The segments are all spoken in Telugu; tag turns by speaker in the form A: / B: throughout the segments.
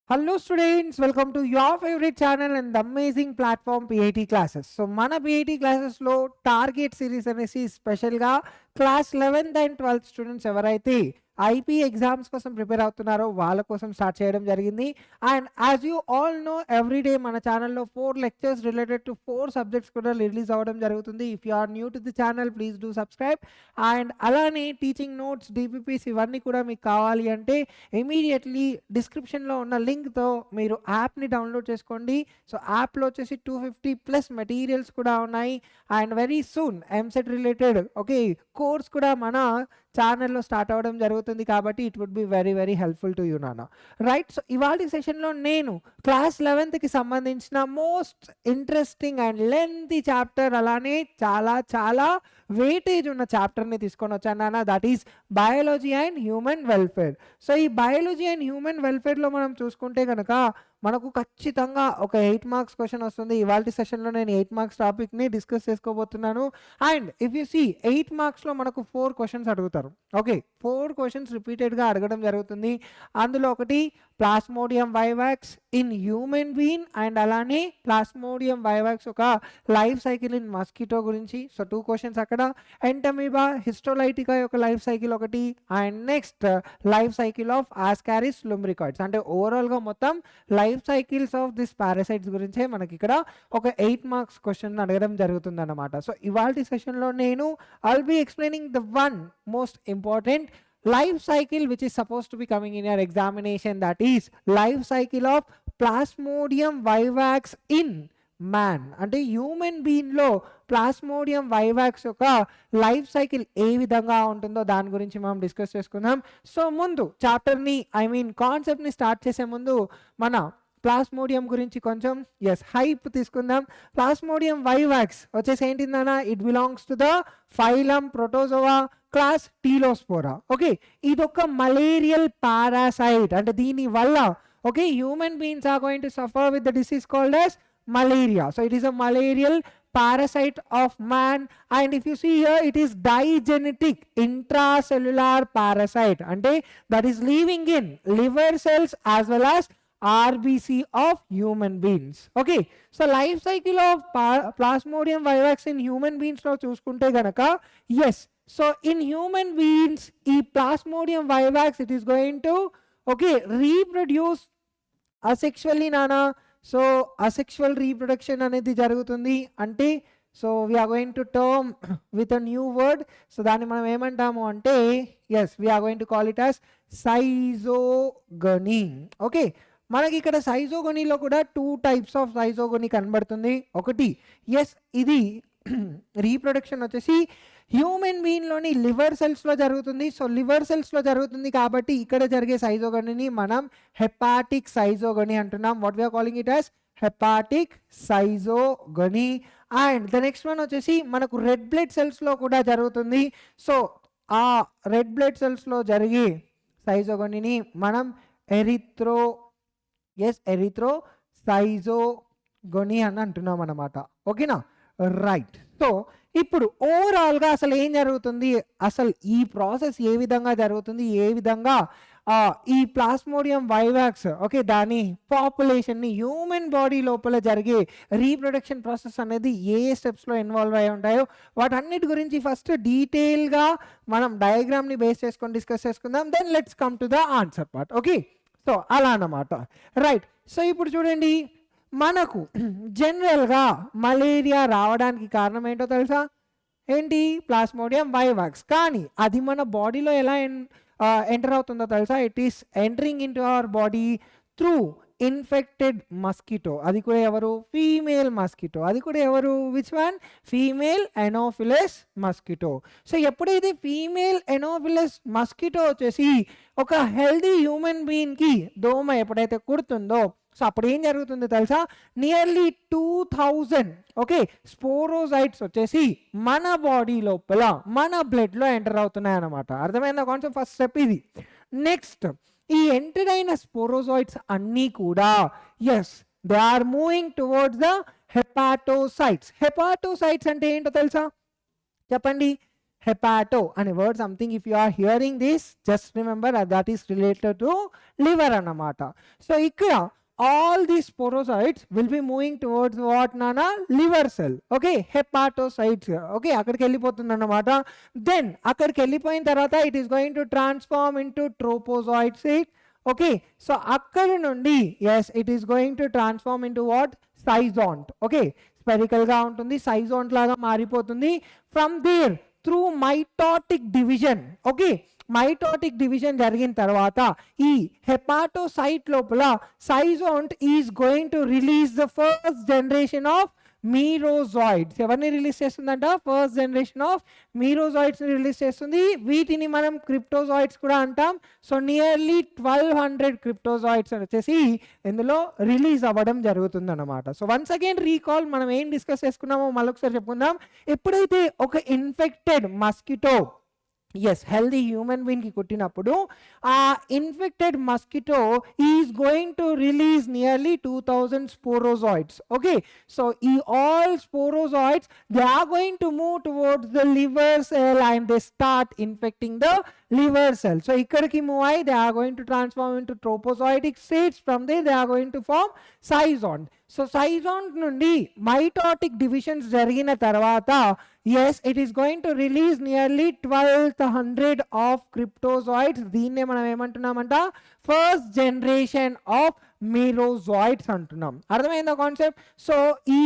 A: Hello students, welcome to your favorite channel and the amazing platform PIT classes. So మన PIT classes లో టార్గెట్ సిరీస్ అనేసి స్పెషల్ గా class 11th and 12th students ఎవరైతే ఐపీ ఎగ్జామ్స్ కోసం ప్రిపేర్ అవుతున్నారో వాళ్ళ కోసం స్టార్ట్ చేయడం జరిగింది. And as you all know everyday మన ఛానల్లో 4 లెక్చర్స్ రిలేటెడ్ టు 4 సబ్జెక్ట్స్ కూడా రిలీజ్ అవ్వడం జరుగుతుంది. If you are new to the channel please do subscribe. And అలానే టీచింగ్ నోట్స్, డిపిపిస్ ఇవన్నీ కూడా మీకు కావాలి అంటే ఇమీడియట్లీ డిస్క్రిప్షన్లో ఉన్న లింక్తో మీరు యాప్ని డౌన్లోడ్ చేసుకోండి. సో యాప్లో వచ్చేసి 250+ మెటీరియల్స్ కూడా ఉన్నాయి. And very soon EAMCET related course కూడా మన ఛానల్లో స్టార్ట్ అవ్వడం జరుగుతుంది కాబట్టి it would be very very helpful to you నానా. రైట్, సో ఇవాళ సెషన్లో నేను క్లాస్ 11th సంబంధించిన most interesting and lengthy chapter, అలానే చాలా చాలా వెయిటేజ్ ఉన్న చాప్టర్ని తీసుకొని వచ్చాను నాన్న. That is biology and human welfare. So ఈ బయాలజీ అండ్ హ్యూమన్ వెల్ఫేర్లో మనం చూసుకుంటే కనుక మనకు ఖచ్చితంగా ఒక 8 మార్క్స్ క్వశ్చన్ వస్తుంది. ఇవాళ సెషన్లో నేను 8 మార్క్స్ టాపిక్ని డిస్కస్ చేసుకోబోతున్నాను. అండ్ ఇఫ్ యూ సీ 8 మార్క్స్లో మనకు 4 క్వశ్చన్స్ అడుగుతారు. 4 క్వశ్చన్స్ రిపీటెడ్గా అడగడం జరుగుతుంది. అందులో ఒకటి plasmodium vivax in human being and అలానే ప్లాస్మోడియం వైవాక్స్ ఒక లైఫ్ సైకిల్ ఇన్ మస్కిటో గురించి. సో 2 క్వశ్చన్స్ అక్కడ. ఎంటమీబా హిస్టోలైటికా యొక్క లైఫ్ సైకిల్ ఒకటి. And next life cycle of ascaris lumbricoides. అంటే ఓవరాల్గా మొత్తం life cycles of this parasites గురించే మనకి ఇక్కడ ఒక 8 మార్క్స్ క్వశ్చన్ అడగడం జరుగుతుంది అన్నమాట. సో ఇవాళ సెషన్లో నేను I'll be explaining the one most important life cycle which is supposed to be coming in your examination, that is life cycle of plasmodium vivax in man. అంటే హ్యూమన్ బీయింగ్లో ప్లాస్మోడియం వైవాక్స్ యొక్క లైఫ్ సైకిల్ ఏ విధంగా ఉంటుందో దాని గురించి మనం డిస్కస్ చేసుకుందాం. సో ముందు చాప్టర్ని కాన్సెప్ట్ని స్టార్ట్ చేసే ముందు మన ప్లాస్మోడియం గురించి కొంచెం హైప్ తీసుకుందాం. ప్లాస్మోడియం వైవాక్స్ వచ్చేసి ఏంటిందన్నా, it belongs to the phylum protozoa class telosporea. ఇదొక మలేరియల్ పారాసైట్. అంటే దీని వల్ల human beings are going to suffer with the disease called as malaria. So it is a malarial parasite of man, and if you see here it is digenetic intracellular parasite, ante that is living in liver cells as well as RBC of human beings. So life cycle of plasmodium vivax in human beings lo chuskunte ganaka, so in human beings ee plasmodium vivax it is going to reproduce asexually nana. So asexual reproduction అనేది జరుగుతుంది. అంటే so we are going to term with a new word. So దాన్ని మనం ఏమంటాము అంటే we are going to call it as schizogony. మనకి ఇక్కడ సైజోగనీలో కూడా 2 టైప్స్ ఆఫ్ సైజోగనీ కనబడుతుంది. ఒకటి ఇది రీప్రొడక్షన్ వచ్చేసి హ్యూమన్ బీయింగ్లోని లివర్ సెల్స్లో జరుగుతుంది. సో లివర్ సెల్స్లో జరుగుతుంది కాబట్టి ఇక్కడ జరిగే సైజోగనీని మనం హెపాటిక్ సైజోగనీ అంటున్నాం. What we are calling it as hepatic schizogony. And the next one వచ్చేసి మనకు రెడ్ బ్లడ్ సెల్స్లో కూడా జరుగుతుంది. సో ఆ రెడ్ బ్లడ్ సెల్స్లో జరిగే సైజోగనీని మనం ఎరిత్రో సైజోగనీ అని అంటున్నాం అన్నమాట. ఓకేనా, రైట్. సో ఇప్పుడు ఓవరాల్గా అసలు ఏం జరుగుతుంది, అసలు ఈ ప్రాసెస్ ఏ విధంగా జరుగుతుంది, ఏ విధంగా ఈ ప్లాస్మోడియం వైవాక్స్ దాని పాపులేషన్ని హ్యూమన్ బాడీ లోపల జరిగే రీప్రొడక్షన్ ప్రాసెస్ అనేది ఏ స్టెప్స్లో ఇన్వాల్వ్ అయి ఉంటాయో వాటన్నిటి గురించి ఫస్ట్ డీటెయిల్గా మనం డయాగ్రామ్ని బేస్ చేసుకొని డిస్కస్ చేసుకుందాం. Then let's come to the answer part. So అలా అన్నమాట, రైట్. సో ఇప్పుడు చూడండి, మనకు జనరల్గా మలేరియా రావడానికి కారణం ఏంటో తెలుసా? ఏంటి? Plasmodium vivax. కానీ అది మన బాడీలో ఎలా ఎంటర్ అవుతుందో తెలుసా? It is entering in to our body through infected mosquito. అది కూడా ఎవరు? Female mosquito. అది కూడా ఎవరు? Which one? Female anopheles mosquito. So ఎప్పుడైతే ఫీమేల్ ఎనోఫిలస్ మస్కిటో వచ్చేసి ఒక హెల్దీ హ్యూమన్ బీయింగ్కి దోమ ఎప్పుడైతే కుడుతుందో, సో అప్పుడు ఏం జరుగుతుందో తెలుసా? నియర్లీ 2000 స్పోరోజైట్స్ వచ్చేసి మన బాడీ లోపల మన బ్లడ్లో ఎంటర్ అవుతున్నాయి అన్నమాట. అర్థమైందా కాన్సెప్ట్? ఫస్ట్ స్టెప్ ఇది. నెక్స్ట్, ఈ ఎంటర్ అయిన స్పోరోజాయిడ్స్ అన్నీ కూడా they are moving towards the hepatocytes. Hepatocytes అంటే ఏంటో తెలుసా? చెప్పండి. hepato అనే word something if you are hearing this just remember that is related to liver అన్నమాట. సో ఇక్కడ all these sporozoites will be moving towards what nana liver cell. Okay, hepatocytes. Okay, అక్కడికి వెళ్ళిపోతుంది అన్నమాట. Then అక్కడికి వెళ్ళిపోయిన తర్వాత it is going to transform into trophozoites. Okay, so akkadi nundi yes it is going to transform into what sizont. Okay, spherical ga untundi, sizont laga maripotundi. From there through mitotic division. Okay, mitotic division జరిగిన తర్వాత ఈ హెపాటోసైట్ లోపల schizont is going to release the first generation of merozoites. ఎవరిని రిలీజ్ చేస్తుందంట? First generation of merozoites release చేస్తుంది. వీటిని మనం క్రిప్టోజాయిడ్స్ కూడా అంటాం. సో నియర్లీ 1200 క్రిప్టోజాయిడ్స్ వచ్చేసి ఇందులో రిలీజ్ అవ్వడం జరుగుతుంది అన్నమాట. సో వన్స్ అగైన్ రీకాల్, మనం ఏం డిస్కస్ చేసుకున్నామో మళ్ళొకసారి చెప్పుకుందాం. ఎప్పుడైతే ఒక infected mosquito healthy human being కి కుట్టినప్పుడు ఆ infected mosquito is going to release nearly 2000 sporozoites. Okay, so ఈ all sporozoites they are going to move towards the liver cell and they start infecting the liver cell. So ikkadiki move ayi they are going to transform into trophozoitic states. From there they are going to form sizont. So sizont nundi mitotic divisions jarigina tarvata yes it is going to release nearly 1200 of cryptozoids. Deenne manam emantunnamanta first generation of merozoites antunnam. అర్థమైందా కాన్సెప్ట్? సో ఈ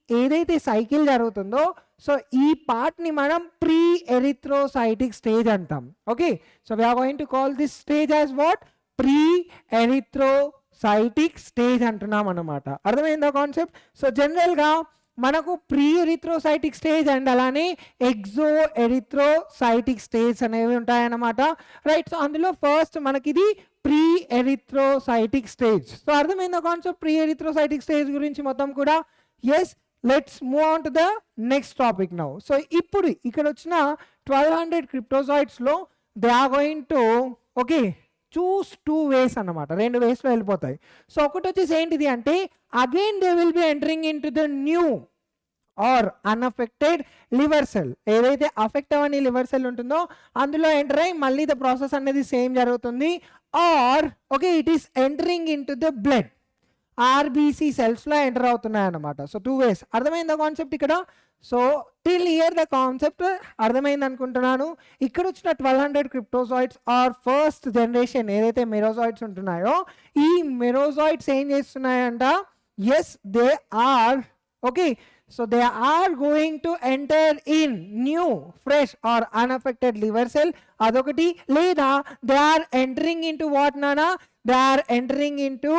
A: ఏదైతే సైకిల్ జరుగుతుందో సో ఈ పార్ట్ ని మనం ప్రీ ఎరిథ్రోసైటిక్ స్టేజ్ అంటాం. Okay, so we are going to call this stage as what? Pre erythrocytic stage అంటున్నాం అన్నమాట. అర్థమైందా కాన్సెప్ట్? సో జనరల్ గా మనకు ప్రీ ఎరిథ్రోసైటిక్ స్టేజ్ అండ్ అలానే ఎగ్జో ఎరిథ్రోసైటిక్ స్టేజ్ అనేవి ఉంటాయన్నమాట. రైట్, సో అందులో ఫస్ట్ మనకి ఇది ప్రీ ఎరిథ్రోసైటిక్ స్టేజ్. సో అర్థమైందా కాన్సెప్ట్ ప్రీ ఎరిథ్రోసైటిక్ స్టేజ్ గురించి మొత్తం కూడా? Yes, let's move on to the next topic now. So ఇప్పుడు ఇక్కడ వచ్చిన 1200 cryptozoids లో they are going to choose two ways అన్నమాట. రెండు వేస్ లో వెళ్ళిపోతాయి. సో ఒకటి వచ్చేసి ఏంటిది అంటే again they will be entering into the new or unaffected liver cell. ఏదైతే అఫెక్ట్ అవని లివర్ సెల్ ఉంటుందో అందులో ఎంటర్ అయ్యి మళ్ళీ ద ప్రాసెస్ అనేది సేమ్ జరుగుతుంది. Or it is entering in to the blood, RBC cells లో ఎంటర్ అవుతున్నాయి అన్నమాట. So two ways. అర్థమైందా కాన్సెప్ట్ ఇక్కడ? So till here the concept అర్థమైంది అనుకుంటున్నాను. ఇక్కడ వచ్చిన 1200 క్రిప్టోజాయిడ్స్ ఆర్ ఫస్ట్ జనరేషన్ ఏదైతే మెరోజాయిడ్స్ ఉంటున్నాయో ఈ మెరోజాయిడ్స్ ఏం చేస్తున్నాయంట? Yes, they are so they are going to enter in new fresh or unaffected liver cell. adokati leda they are entering into what nana? They are entering into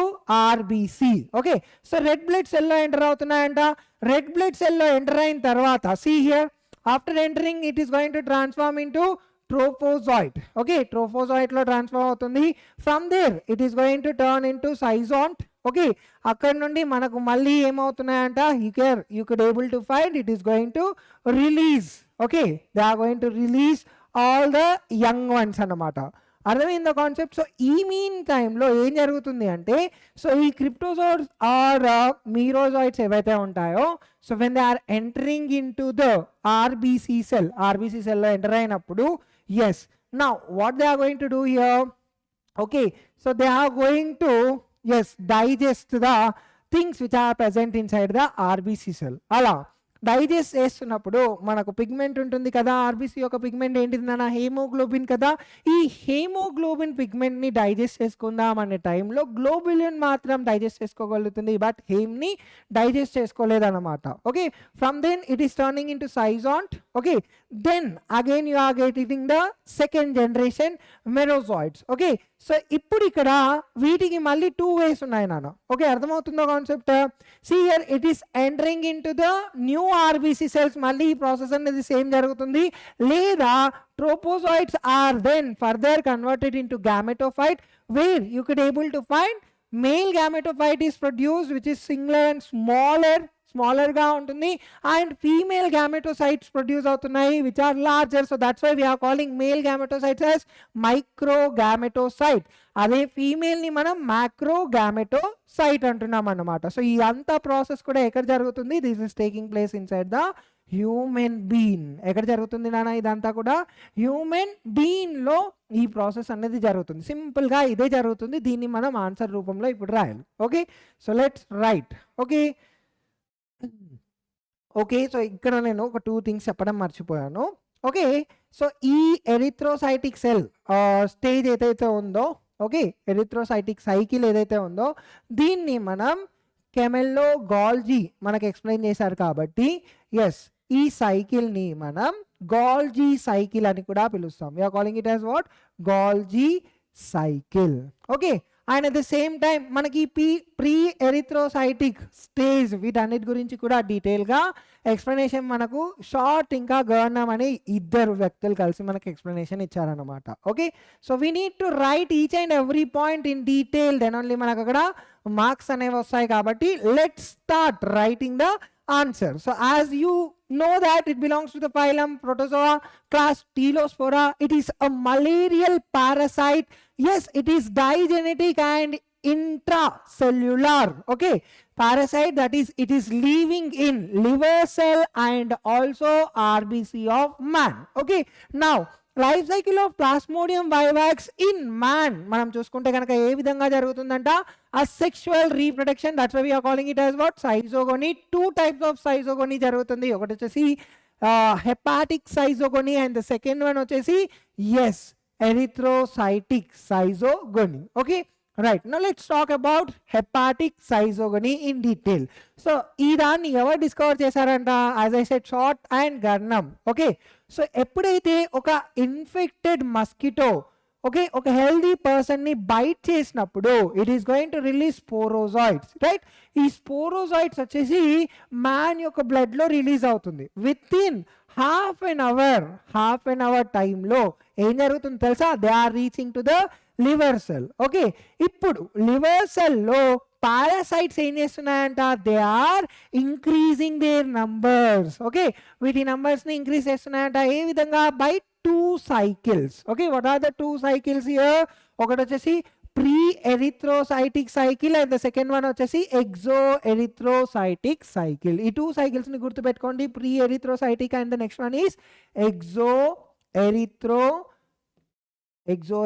A: RBC. Okay, so red blood cell lo enter avutunnayanta. Red blood cell lo enter ayin tarvata see here after entering it is going to transform into trophozoite. Okay, trophozoite lo transform avutundi. From there it is going to turn into sizont. Okay, అక్కడ నుండి మనకు మళ్ళీ ఏమవుతున్నాయంట? You could able to find it is going to release. Okay, they are going to release all the young ones అన్నమాట. అర్థమైందా కాన్సెప్ట్? సో ఈ మీన్ టైంలో ఏం జరుగుతుంది అంటే సో ఈ క్రిప్టోజాయిడ్స్ ఆర్ మీరోజాయిడ్స్ ఏవైతే ఉంటాయో so when they are entering in to the RBC సెల్లో ఎంటర్ అయినప్పుడు yes now what they are going to do here? Okay, so they are going to digest the things which are present inside the RBC cell. అలా డైజెస్ట్ చేస్తున్నప్పుడు మనకు పిగ్మెంట్ ఉంటుంది కదా. ఆర్బీసీ యొక్క పిగ్మెంట్ ఏంటిది నాన్న? హేమోగ్లోబిన్ కదా. ఈ హేమోగ్లోబిన్ పిగ్మెంట్ ని డైజెస్ట్ చేసుకుందాం అనే టైంలో గ్లోబులిన్ మాత్రం డైజెస్ట్ చేసుకోగలుగుతుంది, బట్ హేమ్ని డైజెస్ట్ చేసుకోలేదన్నమాట. Okay, from then it is turning in to schizont. Okay, then again you are getting the second generation merozoites. Okay, so ఇప్పుడు ఇక్కడ వీటికి మళ్ళీ టూ వేస్ ఉన్నాయి నాన్న. ఓకే, అర్థమవుతుందో concept? See here it is entering in to the new RBC cells. మళ్ళీ ఈ ప్రాసెస్ అనేది సేమ్ జరుగుతుంది. లేదా trophozoites are then further converted into gametophyte where you could able to find male gametophyte is produced which is singular and smaller గా ఉంటుంది, అండ్ ఫీమేల్ గ్యామెటోసైట్స్ ప్రొడ్యూస్ అవుతున్నాయి which are larger. So that's why we're calling male gametocytes as micro gametocyte. అదే ఫీమేల్ ని మనం మ్యాక్రో గ్యామెటోసైట్ అంటున్నాం అన్నమాట. సో ఈ అంతా ప్రాసెస్ కూడా ఎక్కడ జరుగుతుంది? This is taking place inside the human been. ఎక్కడ జరుగుతుంది నాన్న ఇదంతా కూడా? హ్యూమన్ బీన్లో ఈ ప్రాసెస్ అనేది జరుగుతుంది. సింపుల్గా ఇదే జరుగుతుంది. దీన్ని మనం ఆన్సర్ రూపంలో ఇప్పుడు రాయాలి. Okay, so let's write. Okay okay, so ఇక్కడ నేను ఒక 2 థింగ్స్ చెప్పడం మర్చిపోయాను. ఓకే, సో ఈ ఎరిథ్రోసైటిక్ సెల్ స్టేజ్ ఏదైతే ఉందో, ఓకే, ఎరిథ్రోసైటిక్ సైకిల్ ఏదైతే ఉందో దీన్ని మనం కెమెల్లో గాల్జీ మనకు ఎక్స్ప్లెయిన్ చేశారు కాబట్టి ఎస్, ఈ సైకిల్ని మనం గాల్జీ సైకిల్ అని కూడా పిలుస్తాం. We're calling it as what? Golgi cycle. Okay, and at the same time మనకి ప్రీ ఎరిథ్రోసైటిక్ స్టేజ్ వీటన్నిటి గురించి కూడా డీటెయిల్గా ఎక్స్ప్లెనేషన్ మనకు షార్ట్ ఇంకా గవర్నమ్ అని ఇద్దరు వ్యక్తులు కలిసి మనకి ఎక్స్ప్లెనేషన్ ఇచ్చారనమాట. Okay, so we need to write each and every point in detail, then only మనకు అక్కడ మార్క్స్ అనేవి వస్తాయి. కాబట్టి let's start writing the answer. So as you know that it belongs to the phylum Protozoa, class Telospora. It is a malarial parasite. Yes, it is digenetic and intracellular. Okay, parasite, that is it is living in liver cell and also RBC of man. Okay, now life cycle of plasmodium vivax in man మనం చూసుకుంటే కనుక ఏ విధంగా జరుగుతుందంట? Asexual reproduction. That's why we are calling it as what? Schizogony. 2 types of schizogony జరుగుతుంది. ఒకటి వచ్చేసి hepatic schizogony and the second one వచ్చేసి is erythrocytic schizogony. Okay, right. Now let's talk about hepatic schizogony in detail. So ఈ దాన్ని ఎవరు డిస్కవర్ చేశారంట? As I said, Shortt and Garnham. Okay, so ఎప్పుడైతే ఒక ఇన్ఫెక్టెడ్ మస్కిటో ఓకే ఒక హెల్దీ పర్సన్ని బైట్ చేసినప్పుడు it is going to release sporozoites, right? ఈ స్పోరోజాయిడ్స్ వచ్చేసి మ్యాన్ యొక్క బ్లడ్లో రిలీజ్ అవుతుంది. Within half an hour టైంలో ఏం జరుగుతుంది తెలుసా? They are reaching to the liver cell. Okay, ఇప్పుడు లివర్ సెల్లో పారాసైట్స్ ఏం చేస్తున్నాయంట? They are increasing their numbers. Okay, వీటి నంబర్స్ని ఇంక్రీజ్ చేస్తున్నాయంట. ఏ విధంగా? By 2 cycles. Okay, what are the 2 cycles here? ఒకటి వచ్చేసి pre erythrocytic cycle and the second one వచ్చేసి ఎగ్జో ఎరిథ్రోసైటిక్ సైకిల్. ఈ 2 cycles ని గుర్తుపెట్టుకోండి. Pre erythrocytic and the next one is exo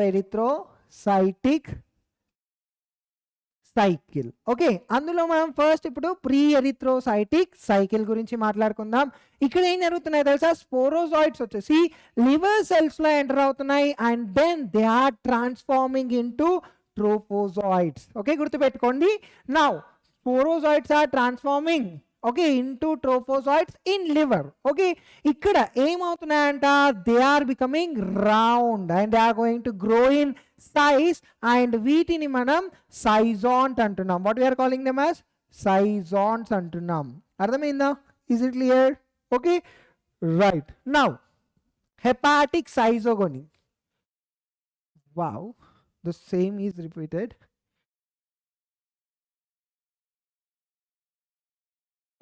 A: erythrocytic cycle. Okay, అందులో మనం ఫస్ట్ ఇప్పుడు ప్రీ ఎరిథ్రోసైటిక్ సైకిల్ గురించి మాట్లాడుకుందాం. ఇక్కడ ఏం జరుగుతున్నాయి తెలుసా? స్పోరోజాయిడ్స్ వచ్చేసి లివర్ సెల్స్ లో ఎంటర్ అవుతున్నాయి and then they are transforming into trophozoites. Okay, గుర్తుపెట్టుకోండి. Now sporozoites are transforming okay into trophozoites in liver. Okay, ఇక్కడ ఏమవుతున్నాయంట? They are becoming round and they are going to grow in size and వీటిని మనం సైజాంట్ అంటున్నాం. What we are calling them as schizonts అంటున్నాం. అర్థమైందా? Is it clear? Okay, right. Now hepatic schizogony. Wow, the same is repeated.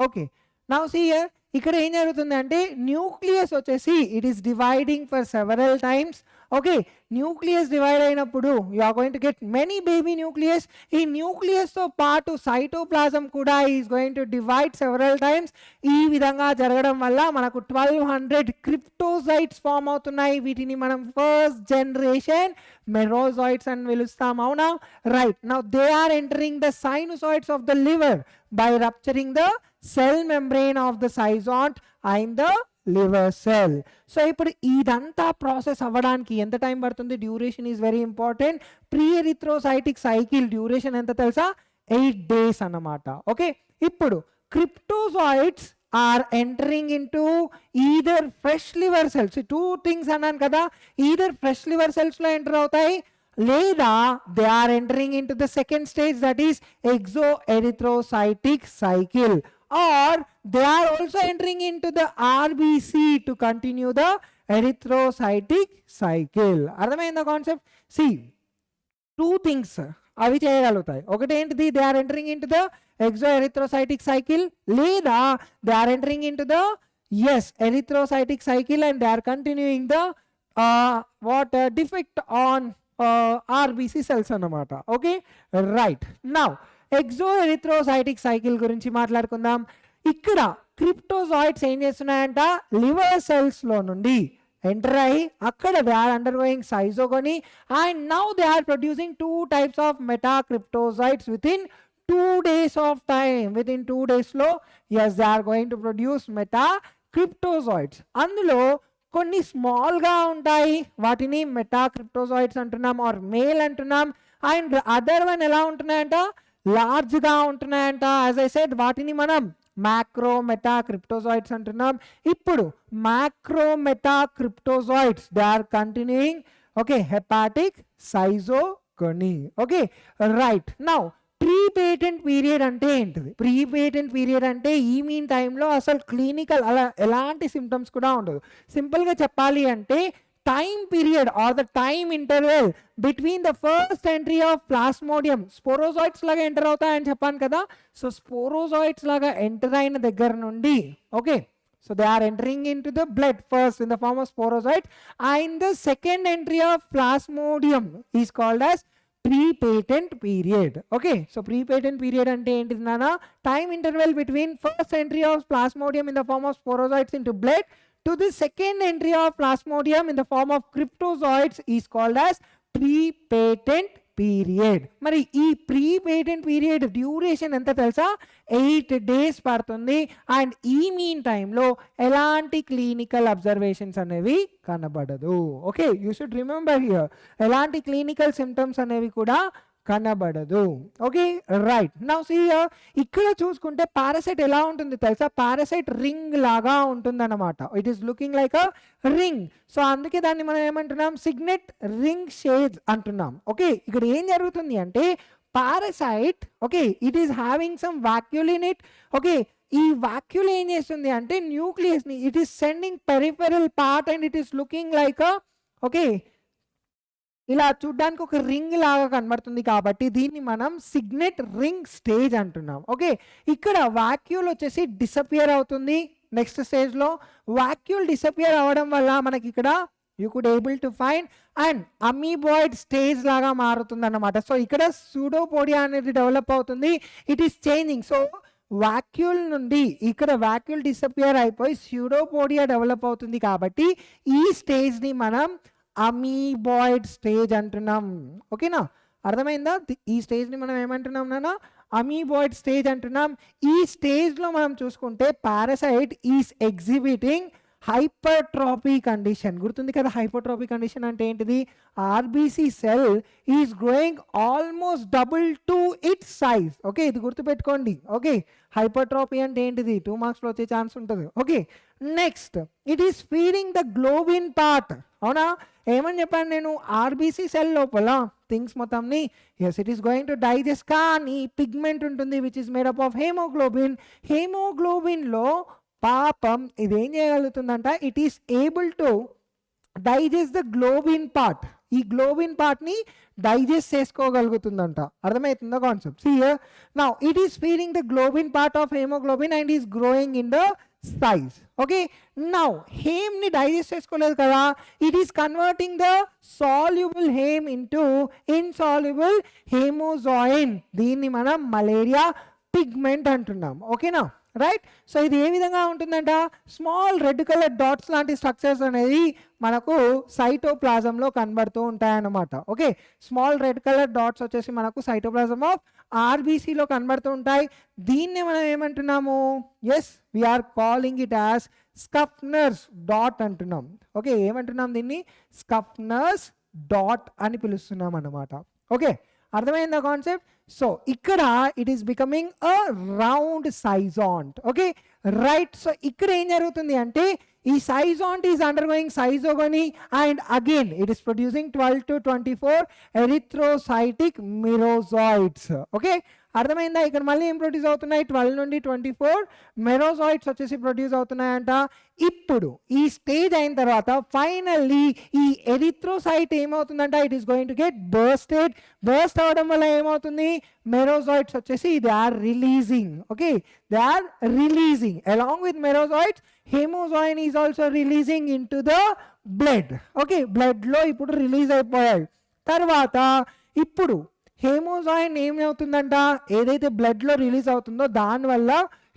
A: Okay, now see here. ఇక్కడ ఏం జరుగుతుంది అంటే న్యూక్లియస్ వచ్చేసి it is dividing for several times. Okay, nucleus divide అయినప్పుడు you are going to get many baby nucleus. ఈ న్యూక్లియస్తో పాటు సైటోప్లాజం కూడా is going to divide several times. ఈ విధంగా జరగడం వల్ల మనకు 1200 క్రిప్టోజైట్స్ ఫామ్ అవుతున్నాయి. వీటిని మనం ఫస్ట్ జనరేషన్ మెరోజాయిడ్స్ అని పిలుస్తాం. అవునా? Right. Now they are entering the sinusoids of the liver by rupturing the cell membrane of the schizont and the liver cell. So ఇప్పుడు ఇదంతా ప్రాసెస్ అవ్వడానికి ఎంత టైం పడుతుంది? Duration is very important. Pre erythrocytic cycle duration ఎంత తెలుసా? 8 days అన్నమాట. ఓకే, ఇప్పుడు cryptozoites are entering into either fresh liver cells. 2 things అన్నాను కదా, ఈదర్ ఫ్రెష్ లివర్ సెల్స్లో ఎంటర్ అవుతాయి లేదా they are entering into the second stage that is exo erythrocytic cycle. Or they are also entering into the RBC to continue the erythrocytic cycle. అర్థమైందా కాన్సెప్ట్? See, 2 things అవి చేయగలుగుతాయి. ఒకటి ఏంటిది? They are entering into the exo erythrocytic cycle లేదా they are entering into the erythrocytic cycle and they are continuing the defect on RBC cells అన్నమాట. Okay, right. Now exo erythrocytic cycle గురించి మాట్లాడుకుందాం. ఇక్కడ క్రిప్టోజాయిడ్స్ ఏం చేస్తున్నాయంట, లివర్ సెల్స్లో నుండి ఎంటర్ అయ్యి అక్కడ they are undergoing schizogony and now they are producing 2 types of meta cryptozoites within 2 days of time. Within 2 days yes they are going to produce meta cryptozoites. అందులో కొన్ని స్మాల్గా ఉంటాయి, వాటిని మెటా క్రిప్టోజాయిడ్స్ అంటున్నాం ఆర్ మేల్ అంటున్నాం. అండ్ అదర్ వన్ ఎలా ఉంటున్నాయంట, లార్జ్గా ఉంటున్నాయంట. యాజ్ ఐ సెడ్ వాటిని మనం మ్యాక్రో మెటా క్రిప్టోజాయిడ్స్ అంటున్నాం. ఇప్పుడు macro meta cryptozoites they are continuing okay hepatic schizogony. Okay right. Now pre patent period అంటే ఏంటిది? ప్రీ పేటెంట్ పీరియడ్ అంటే ఈ మీన్ టైంలో అసలు క్లినికల్ అలా ఎలాంటి సిమ్టమ్స్ కూడా ఉండదు. సింపుల్గా చెప్పాలి అంటే time period or the time interval between the first entry of plasmodium, sporozoids laga enter avutayani cheppan kada. So sporozoids laga enter aina daggara nundi, okay, so they are entering into the blood first in the form of sporozoids, and the second entry of plasmodium is called as pre-patent period. Okay, so pre-patent period ante enti nana, time interval between first entry of plasmodium in the form of sporozoids into blood to the second entry of plasmodium in the form of cryptozoids is called as pre-patent period. మరి ఈ ప్రీ పేటెంట్ పీరియడ్ డ్యూరేషన్ ఎంత తెలుసా? 8 days పడుతుంది. అండ్ ఈ మీన్ టైంలో ఎలాంటి క్లినికల్ అబ్జర్వేషన్స్ అనేవి కనబడదు. Okay, you should remember here, ఎలాంటి క్లినికల్ సిమ్టమ్స్ అనేవి కూడా కనబడదు. Okay right. Now see here, ఇక్కడ చూసుకుంటే పారాసైట్ ఎలా ఉంటుంది తెలుసా? పారాసైట్ రింగ్ లాగా ఉంటుంది అన్నమాట. It is looking like a ring. So అందుకే దాన్ని మనం ఏమంటున్నాం, సిగ్నెట్ రింగ్ షేడ్స్ అంటున్నాం. ఓకే, ఇక్కడ ఏం జరుగుతుంది అంటే parasite, okay, it is having some vacuole in it. Okay, ఈ వాక్యూల్ ఏం చేస్తుంది అంటే న్యూక్లియస్ ని it is sending peripheral part and it is looking like a, okay, ఇలా చూడ్డానికి ఒక రింగ్ లాగా కనబడుతుంది కాబట్టి దీన్ని మనం సిగ్నెట్ రింగ్ స్టేజ్ అంటున్నాం. ఓకే, ఇక్కడ వాక్యూల్ వచ్చేసి డిసపియర్ అవుతుంది నెక్స్ట్ స్టేజ్లో. వాక్యూల్ డిసపియర్ అవ్వడం వల్ల మనకి ఇక్కడ you could able to find and amoeboid stage లాగా మారుతుంది అన్నమాట. సో ఇక్కడ సూడోపోడియా అనేది డెవలప్ అవుతుంది. It is changing. So vacuole నుండి ఇక్కడ వాక్యూల్ డిసపియర్ అయిపోయి సూడోపోడియా డెవలప్ అవుతుంది కాబట్టి ఈ స్టేజ్ని మనం అమీబాయిడ్ స్టేజ్ అంటున్నాం. ఓకేనా, అర్థమైందా? ఈ స్టేజ్ని మనం ఏమంటున్నాం నాన్న? అమీబాయిడ్ స్టేజ్ అంటున్నాం. ఈ స్టేజ్లో మనం చూసుకుంటే parasite is exhibiting hypertrophy condition. గుర్తుంది కదా, హైపర్ట్రోపీ కండిషన్ అంటే ఏంటిది? RBC cell is growing almost double to it's size. Okay, ఇది గుర్తుపెట్టుకోండి. ఓకే, హైపర్ట్రోపీ అంటే ఏంటిది? 2 మార్క్స్లో వచ్చే ఛాన్స్ ఉంటుంది. Okay, next it is feeding the globin part. అవునా, ఏమని చెప్పాను నేను? ఆర్బీసీ సెల్ లోపల థింగ్స్ మొత్తంని yes it is going to digest, కానీ పిగ్మెంట్ ఉంటుంది which is made up of haemoglobin. హేమోగ్లోబిన్లో పాపం ఇదేం చేయగలుగుతుందంట, it is able to digest the globin part. ఈ గ్లోబిన్ పార్ట్ని డైజెస్ట్ చేసుకోగలుగుతుందంట. అర్థమవుతుందా concept? See here, now it is feeding the globin part of hemoglobin and is growing in the size. Okay, now heme ni digest చేసుకోలేదు కదా, it is converting the soluble heme into insoluble hemozoin. దీన్ని మనం మలేరియా పిగ్మెంట్ అంటున్నాం. ఓకేనా, రైట్. సో ఇది ఏ విధంగా ఉంటుందంట, స్మాల్ రెడ్ కలర్ డాట్స్ లాంటి స్ట్రక్చర్స్ అనేది మనకు సైటోప్లాజంలో కనబడుతూ ఉంటాయన్నమాట. Okay, small red colour dots వచ్చేసి మనకు సైటోప్లాజం ఆఫ్ ఆర్బీసీలో కనబడుతూ ఉంటాయి. దీన్ని మనం ఏమంటున్నాము? Yes, we're calling it as Schuffner's dot అంటున్నాం. ఓకే, ఏమంటున్నాం దీన్ని? స్కఫ్నర్స్ డాట్ అని పిలుస్తున్నాం అన్నమాట. ఓకే, అర్థమైందా కాన్సెప్ట్? సో ఇక్కడ it is becoming a round schizont. Okay right. So ఇక్కడ ఏం జరుగుతుంది అంటే ఈ schizont is undergoing schizogony and again it is producing 12 to 24 erythrocytic merozoites. Okay, అర్థమైందా? ఇక్కడ మళ్ళీ ఏం ప్రొడ్యూస్ అవుతున్నాయి? 12 నుండి 24 మెరోజాయిడ్స్ వచ్చేసి ప్రొడ్యూస్ అవుతున్నాయంట. ఇప్పుడు ఈ స్టేజ్ అయిన తర్వాత ఫైనల్లీ ఈ ఎరిథ్రోసైట్ ఏమవుతుందంట, it is going to get bursted. Burst అవడం వల్ల ఏమవుతుంది? మెరోజాయిడ్స్ వచ్చేసి they are releasing. Okay, they are releasing along with merozoites haemozoin is also releasing in to the blood. Okay, బ్లడ్లో ఇప్పుడు రిలీజ్ అయిపోయాయి. తర్వాత ఇప్పుడు హేమోజాయిన్ ఏమవుతుందంట, ఏదైతే బ్లడ్లో రిలీజ్ అవుతుందో దానివల్ల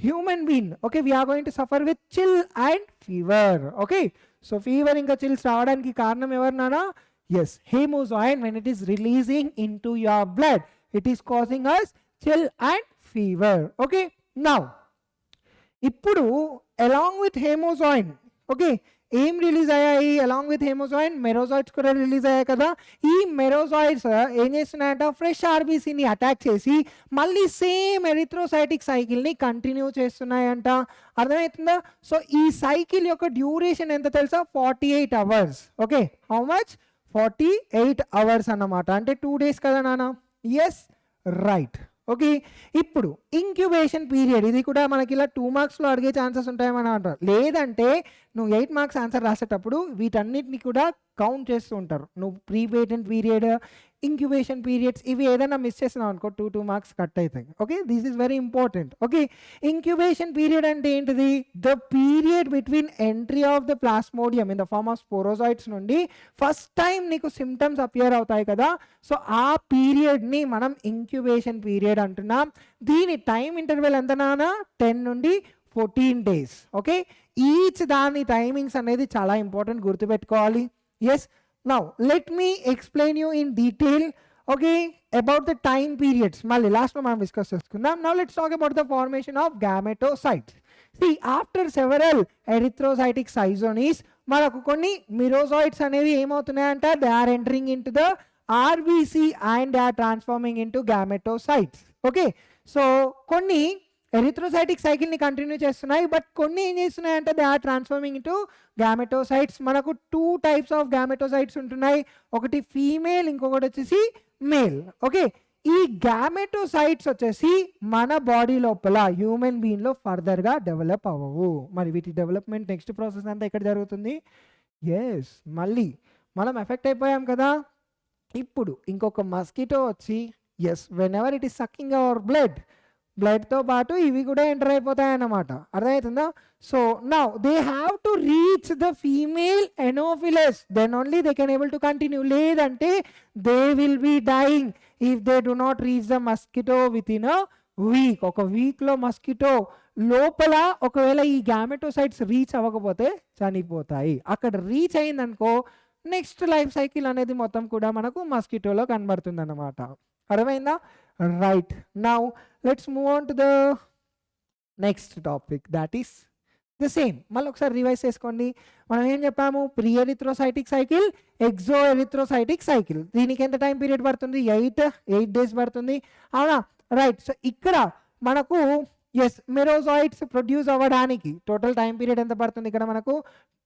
A: human being okay we're going to suffer with chill and fever. Okay so fever ఇంకా చిల్స్ రావడానికి కారణం ఎవరినానా, yes haemozoin when it is releasing in to your blood it is causing us chill and fever. Okay now ఇప్పుడు అలాంగ్ విత్ హేమోజాయిన్ ఓకే ఏం రిలీజ్ అయ్యాయి, అలాంగ్ విత్ హేమోజాయిన్ మెరోజాయిడ్స్ కూడా రిలీజ్ అయ్యాయి కదా. ఈ మెరోజాయిడ్స్ ఏం చేస్తున్నాయంట, ఫ్రెష్ ఆర్బీసీని అటాక్ చేసి మళ్ళీ సేమ్ ఎరిథ్రోసైటిక్ సైకిల్ని కంటిన్యూ చేస్తున్నాయంట. అర్థమవుతుందా? సో ఈ సైకిల్ యొక్క డ్యూరేషన్ ఎంత తెలుసా, 48 hours. Okay how much, 48 hours అన్నమాట. అంటే 2 days కదా నాన్న. Yes right. ఓకే ఇప్పుడు ఇంక్యుబేషన్ పీరియడ్ ఇది కూడా మనకి ఇలా 2 marksలో అడిగే ఛాన్సెస్ ఉంటాయని అంటారు. లేదంటే నువ్వు 8 marks ఆన్సర్ రాసేటప్పుడు వీటన్నిటిని కూడా కౌంట్ చేస్తూ ఉంటారు. నువ్వు pre patent period, incubation periods ఇవి ఏదైనా మిస్ చేసినావు అనుకో 2 marks కట్ అవుతాయి. Okay this is very important. Okay incubation period అంటే ఏంటిది, the period between entry of the Plasmodium in the form of sporozoites నుండి ఫస్ట్ టైం నీకు సిమ్టమ్స్ అపియర్ అవుతాయి కదా, సో ఆ పీరియడ్ని మనం ఇంక్యుబేషన్ పీరియడ్ అంటున్నాం. దీని టైం ఇంటర్వెల్ ఎంత నానా, 10 నుండి 14 days. ఓకే ఈచ్ దాని టైమింగ్స్ అనేది చాలా ఇంపార్టెంట్, గుర్తుపెట్టుకోవాలి. Yes now let me explain you in detail okay about the time periods. మళ్ళీ లాస్ట్లో మనం డిస్కస్ చేసుకుందాం. Now let's talk about the formation of gametocytes. See after several erythrocytic schizonies మనకు కొన్ని మిరోజాయిడ్స్ అనేవి ఏమవుతున్నాయంట, they are entering in to the RBC and they are transforming in to gametocytes. Okay so కొన్ని ఎరిథ్రోసైటిక్ సైకిల్ని కంటిన్యూ చేస్తున్నాయి, బట్ కొన్ని ఏం చేస్తున్నాయంటే దే ఆర్ ట్రాన్స్ఫార్మింగ్ ఇంటూ గామెటోసైట్స్. మనకు 2 types ఆఫ్ గామెటోసైట్స్ ఉంటున్నాయి, ఒకటి ఫీమేల్ ఇంకొకటి వచ్చేసి మేల్. ఓకే ఈ గామెటోసైట్స్ వచ్చేసి మన బాడీ లోపల హ్యూమన్ బీయింగ్లో ఫర్దర్గా డెవలప్ అవ్వవు. మరి వీటి డెవలప్మెంట్ నెక్స్ట్ ప్రాసెస్ అంతా ఎక్కడ జరుగుతుంది, ఎస్ మళ్ళీ మనం ఎఫెక్ట్ అయిపోయాం కదా. ఇప్పుడు ఇంకొక మస్కిటో వచ్చి yes whenever it is sucking our బ్లడ్తో పాటు ఇవి కూడా ఎంటర్ అయిపోతాయి అన్నమాట. అర్థమవుతుందా? So now they have to reach the female Anopheles, then only they can able to continue. లేదంటే they will be dying if they do not reach the mosquito within a week. ఒక వీక్లో మస్కిటో లోపల ఒకవేళ ఈ గామెటోసైట్స్ రీచ్ అవ్వకపోతే చనిపోతాయి. అక్కడ రీచ్ అయిందనుకో నెక్స్ట్ లైఫ్ సైకిల్ అనేది మొత్తం కూడా మనకు మస్కిటోలో కనబడుతుంది అన్నమాట. అర్థమైందా? Right now let's move on to the next topic that is the same. మళ్ళీ ఒకసారి రివైజ్ చేసుకోండి. మనం ఏం చెప్పాము, pre erythrocytic cycle, exo erythrocytic cycle. దీనికి ఎంత టైం పీరియడ్ పడుతుంది, 8 days పడుతుంది అవునా. రైట్ సో ఇక్కడ మనకు ఎస్ మెరోజాయిడ్స్ ప్రొడ్యూస్ అవ్వడానికి టోటల్ టైం పీరియడ్ ఎంత పడుతుంది, ఇక్కడ మనకు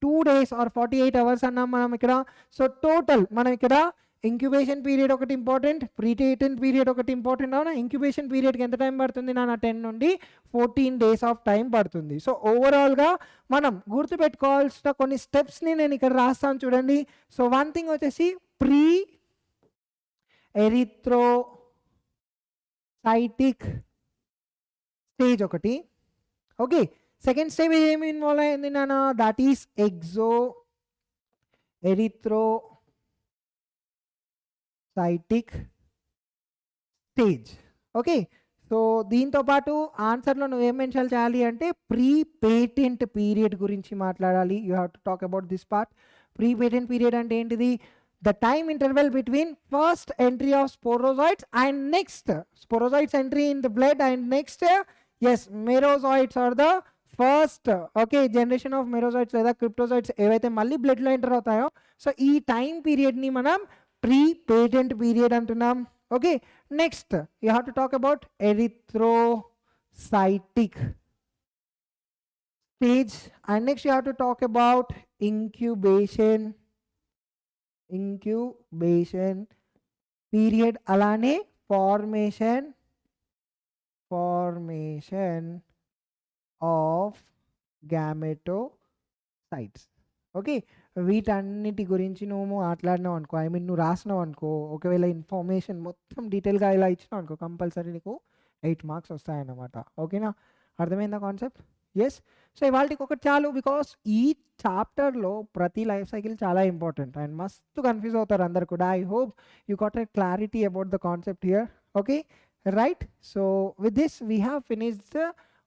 A: 2 days ఆర్ 48 hours అన్నాం మనం ఇక్కడ. సో టోటల్ మనం ఇక్కడ ఇంక్యుబేషన్ పీరియడ్ ఒకటి ఇంపార్టెంట్, ప్రీటేటెంట్ పీరియడ్ ఒకటి ఇంపార్టెంట్ అవునా. ఇంక్యుబేషన్ పీరియడ్కి ఎంత టైం పడుతుంది నాన్న, 10 నుండి 14 days ఆఫ్ టైం పడుతుంది. సో ఓవరాల్గా మనం గుర్తుపెట్టుకోవాల్సిన కొన్ని స్టెప్స్ని నేను ఇక్కడ రాస్తాను చూడండి. సో వన్ థింగ్ వచ్చేసి ప్రీ ఎరిథ్రోసైటిక్ స్టేజ్ ఒకటి. ఓకే సెకండ్ స్టేజ్ ఏమి ఇన్వాల్వ్ అయింది నాన్న, that is exo erythrocytic stage. Okay so దీంతో పాటు ఆన్సర్లో నువ్వేం మెన్షన్ చేయాలి అంటే ప్రీ పేటెంట్ పీరియడ్ గురించి మాట్లాడాలి. You have to talk about this part. Pre patent period అంటే ఏంటిది, the time interval between first entry of sporozoites and next sporozoites entry in the blood and next yes merozoites are the first okay generation of merozoites లేదా cryptozoites ఏవైతే మళ్ళీ బ్లడ్ లో ఎంటర్ అవుతాయో సో ఈ టైం పీరియడ్ ని మనం ప్రీ పేటెంట్ పీరియడ్ అంటున్నాం. Okay next you have to talk about erythrocytic stage and next you have to talk about incubation period, అలానే ఫార్మేషన్ ఆఫ్ గామెటోసైట్స్. ఓకే వీటన్నిటి గురించి నువ్వు మాట్లాడినావు అనుకో, ఐ మీన్ నువ్వు రాసినావు అనుకో, ఒకవేళ ఇన్ఫర్మేషన్ మొత్తం డీటెయిల్గా ఇలా ఇచ్చినావు అనుకో కంపల్సరీ నీకు 8 marks వస్తాయన్నమాట. ఓకేనా, అర్థమైందా కాన్సెప్ట్? ఎస్. సో ఇవాళకి ఒకటి చాలు, బికాస్ ఈ చాప్టర్లో ప్రతి లైఫ్ సైకిల్ చాలా ఇంపార్టెంట్ అండ్ మస్తు కన్ఫ్యూజ్ అవుతారు అందరు కూడా. I hope you got a clarity about the concept here. Okay right. So with this we have finished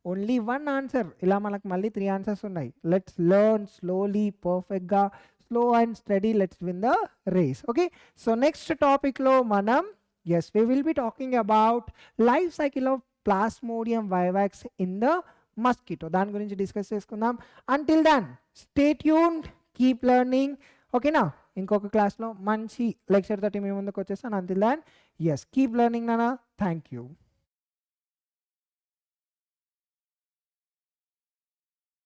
A: only one answer. ఇలా మనకు మళ్ళీ 3 ఆన్సర్స్ ఉన్నాయి. లెట్స్ లెర్న్ స్లోలీ, పర్ఫెక్ట్గా, slow and study. Let's win the race. Okay, so next టాపిక్లో మనం yes we will be talking about life cycle of plasmodium vivax in the mosquito. దాని గురించి డిస్కస్ చేసుకుందాం. Until then stay tuned, keep learning. ఓకేనా, ఇంకొక క్లాస్లో మంచి లెక్చర్ తోటి మీ ముందుకు వచ్చేస్తాను. Until then yes keep learning నానా. Thank you.